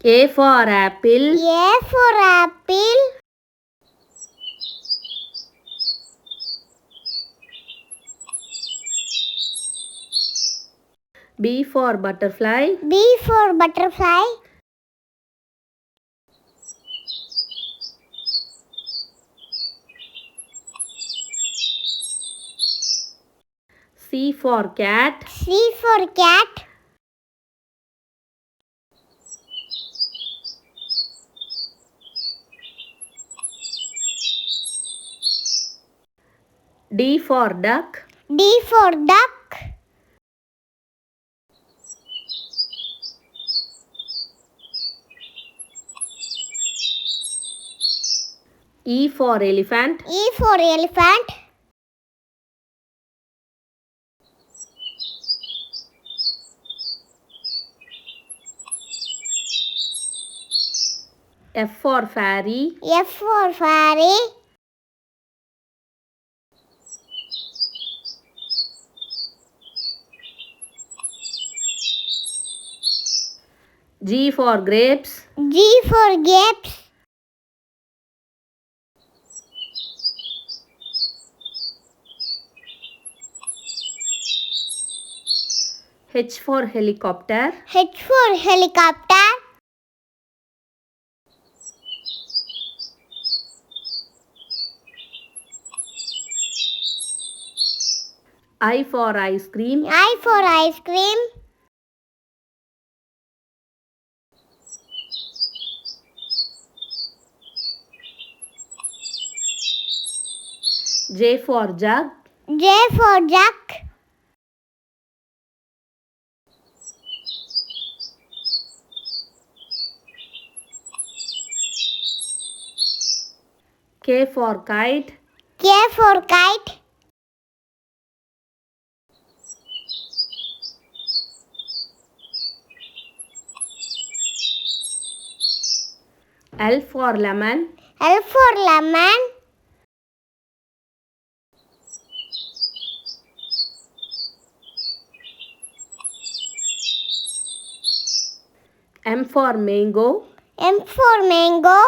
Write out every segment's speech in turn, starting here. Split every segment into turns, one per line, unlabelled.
A for apple.
A for apple.
B for butterfly.
B for butterfly.
C for cat.
C for cat.
D for duck.
D for duck.
E for elephant.
E for elephant.
F for fairy.
F for fairy.
G for grapes.
G for grapes.
H for helicopter.
H for helicopter.
I for ice cream.
I for ice cream.
J for jug.
J for jug.
K for kite.
K for kite.
L for lemon.
L for lemon.
M for mango.
M for mango.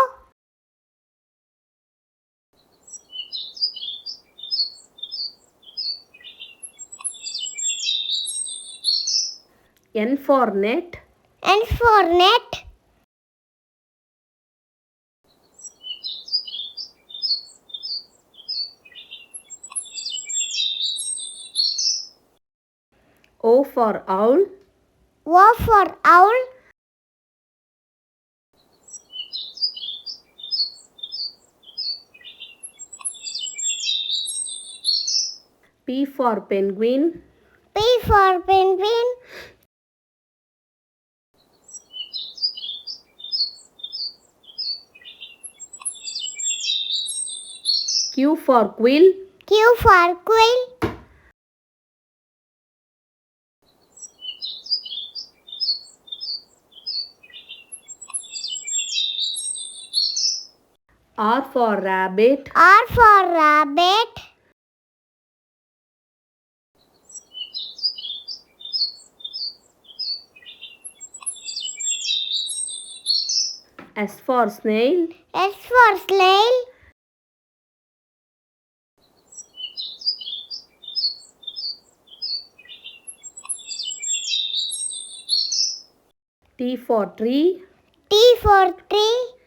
N for net.
N for net.
O for owl.
O for owl.
P for penguin.
P for penguin.
Q for quill.
Q for quill.
R for rabbit.
R for rabbit.
S for snail.
S for snail.
T for tree.
T for tree.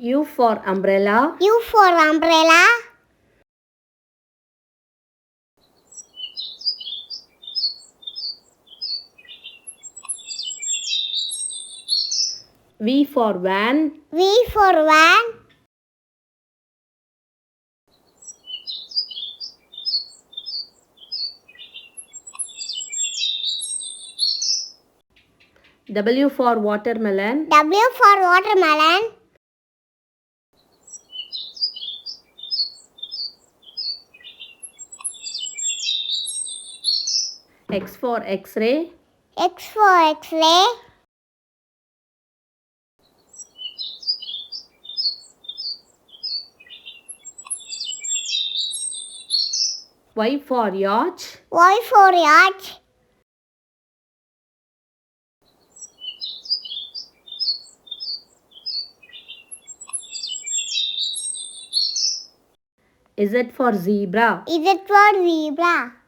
U for umbrella.
U for umbrella.
V for van.
V for van.
W for watermelon.
W for watermelon.
X for Xray.
X for Xray.
Y for yacht.
Y for yacht.
Z for zebra.
Z for zebra.